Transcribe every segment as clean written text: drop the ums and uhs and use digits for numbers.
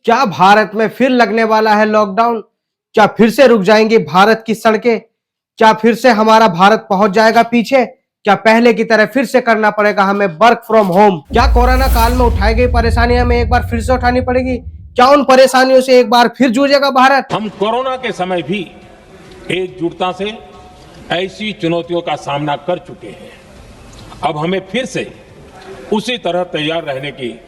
क्या भारत में फिर लगने वाला है लॉकडाउन? क्या फिर से रुक जाएंगी भारत की सड़कें? क्या फिर से हमारा भारत पहुंच जाएगा पीछे? क्या पहले की तरह फिर से करना पड़ेगा हमें वर्क फ्रॉम होम? क्या कोरोना काल में उठाई गई परेशानियां हमें एक बार फिर से उठानी पड़ेगी? क्या उन परेशानियों से एक बार फिर जूझेगा भारत? हम कोरोना के समय भी एकजुटता से ऐसी चुनौतियों का सामना कर चुके हैं। अब हमें फिर से उसी तरह तैयार रहने की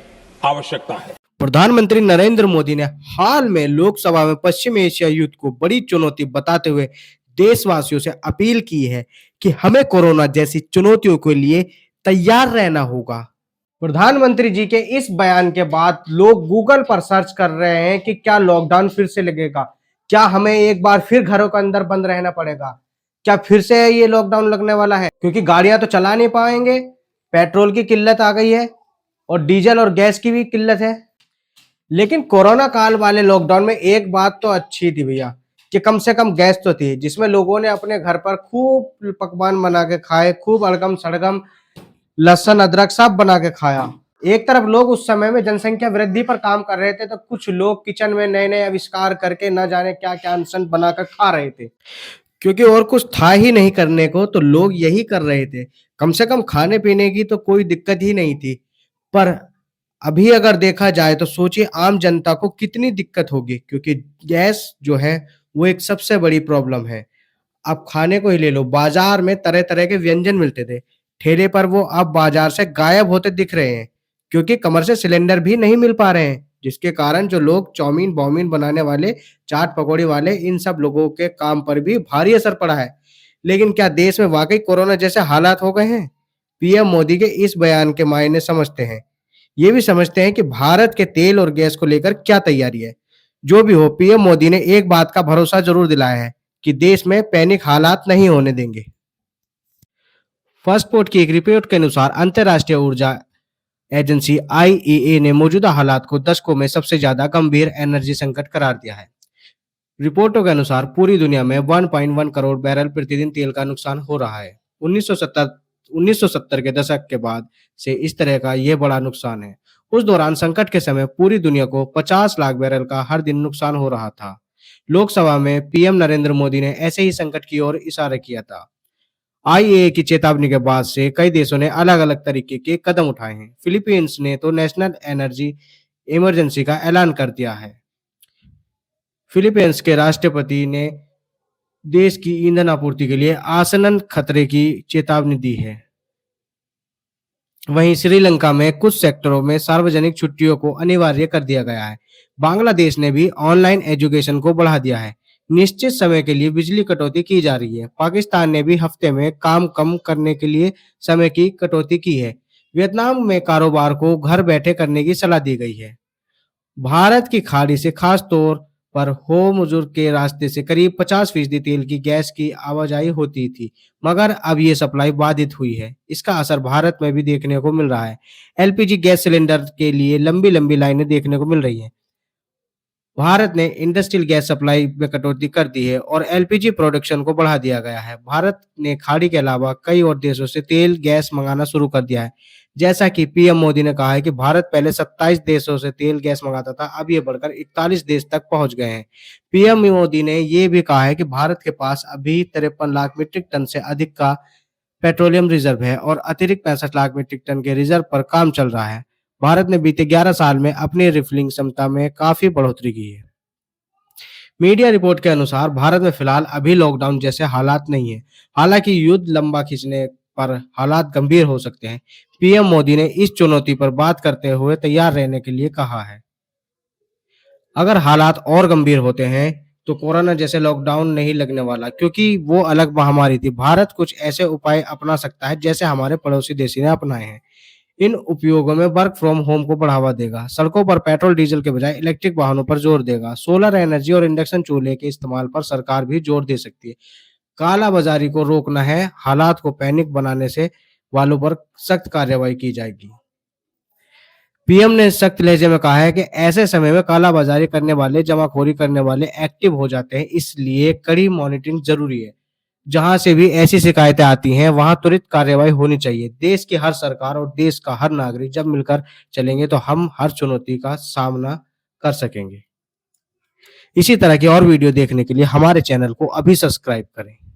आवश्यकता है। प्रधानमंत्री नरेंद्र मोदी ने हाल में लोकसभा में पश्चिम एशिया युद्ध को बड़ी चुनौती बताते हुए देशवासियों से अपील की है कि हमें कोरोना जैसी चुनौतियों के लिए तैयार रहना होगा। प्रधानमंत्री जी के इस बयान के बाद लोग गूगल पर सर्च कर रहे हैं कि क्या लॉकडाउन फिर से लगेगा? क्या हमें एक बार फिर घरों के अंदर बंद रहना पड़ेगा? क्या फिर से ये लॉकडाउन लगने वाला है? क्योंकि गाड़ियां तो चला नहीं पाएंगे, पेट्रोल की किल्लत आ गई है और डीजल और गैस की भी किल्लत है। लेकिन कोरोना काल वाले लॉकडाउन में एक बात तो अच्छी थी भैया कि कम से कम गैस तो थी, जिसमें लोगों ने अपने घर पर खूब पकवान बना के खाए, खूब अड़गम सड़गम लहसुन अदरक सब बना के खाया। एक तरफ लोग उस समय में जनसंख्या वृद्धि पर काम कर रहे थे, तो कुछ लोग किचन में नए नए आविष्कार करके न जाने क्या क्या अनशन बनाकर खा रहे थे, क्योंकि और कुछ था ही नहीं करने को, तो लोग यही कर रहे थे। कम से कम खाने पीने की तो कोई दिक्कत ही नहीं थी। पर अभी अगर देखा जाए तो सोचिए आम जनता को कितनी दिक्कत होगी, क्योंकि गैस जो है वो एक सबसे बड़ी प्रॉब्लम है। आप खाने को ही ले लो, बाजार में तरह तरह के व्यंजन मिलते थे, ठेले पर वो अब बाजार से गायब होते दिख रहे हैं, क्योंकि कमर से सिलेंडर भी नहीं मिल पा रहे हैं, जिसके कारण जो लोग चाउमीन बाउमीन बनाने वाले, चाट पकौड़ी वाले, इन सब लोगों के काम पर भी भारी असर पड़ा है। लेकिन क्या देश में वाकई कोरोना जैसे हालात हो गए हैं? पीएम मोदी के इस बयान के मायने समझते हैं। ये भी समझते हैं कि भारत के तेल और गैस को लेकर क्या तैयारी है। जो भी हो, पीएम मोदी ने एक बात का भरोसा जरूर दिलाया है कि देश में पैनिक हालात नहीं होने देंगे। फर्स्ट पोर्ट की एक रिपोर्ट के अनुसार अंतर्राष्ट्रीय ऊर्जा एजेंसी आईईए ने मौजूदा हालात को दशकों में सबसे ज्यादा गंभीर एनर्जी संकट करार दिया है। रिपोर्टों के अनुसार पूरी दुनिया में 1.1 करोड़ बैरल प्रतिदिन तेल का नुकसान हो रहा है। 1970 के दशक के बाद से इस तरह का यह बड़ा नुकसान है। उस दौरान संकट के समय पूरी दुनिया को 50 लाख बैरल का हर दिन नुकसान हो रहा था। लोकसभा में पीएम नरेंद्र मोदी ने ऐसे ही संकट की ओर इशारा किया था। आईएए की चेतावनी के बाद से कई देशों ने अलग-अलग तरीके के कदम उठाए हैं। फिलीपींस ने तो नेशनल एनर्जी इमरजेंसी का ऐलान कर दिया है। फिलीपींस के राष्ट्रपति ने देश की ईंधन आपूर्ति के लिए आसन्न खतरे की चेतावनी दी है। वहीं श्रीलंका में कुछ सेक्टरों में सार्वजनिक छुट्टियों को अनिवार्य कर दिया गया है। बांग्लादेश ने भी ऑनलाइन एजुकेशन को बढ़ा दिया है। निश्चित समय के लिए बिजली कटौती की जा रही है। पाकिस्तान ने भी हफ्ते में काम कम करने के लिए समय की कटौती की है। वियतनाम में कारोबार को घर बैठे करने की सलाह दी गई है। भारत की खाड़ी से खास तौर पर होर्मुज़ के रास्ते से करीब 50% तेल की गैस की आवाजाही होती थी, मगर अब ये सप्लाई बाधित हुई है। इसका असर भारत में भी देखने को मिल रहा है। एलपीजी गैस सिलेंडर के लिए लंबी-लंबी लाइनें देखने को मिल रही हैं। भारत ने इंडस्ट्रियल गैस सप्लाई में कटौती कर दी है और एलपीजी प्रोडक्शन को बढ़ा दिया गया है। भारत ने खाड़ी के अलावा कई और देशों से तेल गैस मंगाना शुरू कर दिया है। जैसा कि पीएम मोदी ने कहा है कि भारत पहले 27 देशों से तेल गैस मंगाता था, अब ये बढ़कर 41 देश तक पहुंच गए हैं। पीएम मोदी ने ये भी कहा है कि भारत के पास अभी 53 लाख मीट्रिक टन से अधिक का पेट्रोलियम रिजर्व है और अतिरिक्त 65 लाख मीट्रिक टन के रिजर्व पर काम चल रहा है। भारत ने बीते 11 साल में अपनी रिफिलिंग क्षमता में काफी बढ़ोतरी की है। मीडिया रिपोर्ट के अनुसार भारत में फिलहाल अभी लॉकडाउन जैसे हालात नहीं है। हालांकि युद्ध लंबा खींचने पर हालात गंभीर हो सकते हैं। पीएम मोदी ने इस चुनौती पर बात करते हुए तैयार रहने के लिए कहा है। अगर हालात और गंभीर होते हैं तो कोरोना जैसे लॉकडाउन नहीं लगने वाला, क्योंकि वो अलग महामारी थी। भारत कुछ ऐसे उपाय अपना सकता है जैसे हमारे पड़ोसी देश ने अपनाए हैं। इन उपयोगों में वर्क फ्रॉम होम को बढ़ावा देगा, सड़कों पर पेट्रोल डीजल के बजाय इलेक्ट्रिक वाहनों पर जोर देगा, सोलर एनर्जी और इंडक्शन चूल्हे के इस्तेमाल पर सरकार भी जोर दे सकती है। काला बाजारी को रोकना है, हालात को पैनिक बनाने से वालों पर सख्त कार्रवाई की जाएगी। पीएम ने सख्त लहजे में कहा है कि ऐसे समय में काला बाजारी करने वाले, जमाखोरी करने वाले एक्टिव हो जाते हैं, इसलिए कड़ी मॉनिटरिंग जरूरी है। जहां से भी ऐसी शिकायतें आती हैं, वहां त्वरित कार्रवाई होनी चाहिए। देश की हर सरकार और देश का हर नागरिक जब मिलकर चलेंगे तो हम हर चुनौती का सामना कर सकेंगे। इसी तरह की और वीडियो देखने के लिए हमारे चैनल को अभी सब्सक्राइब करें।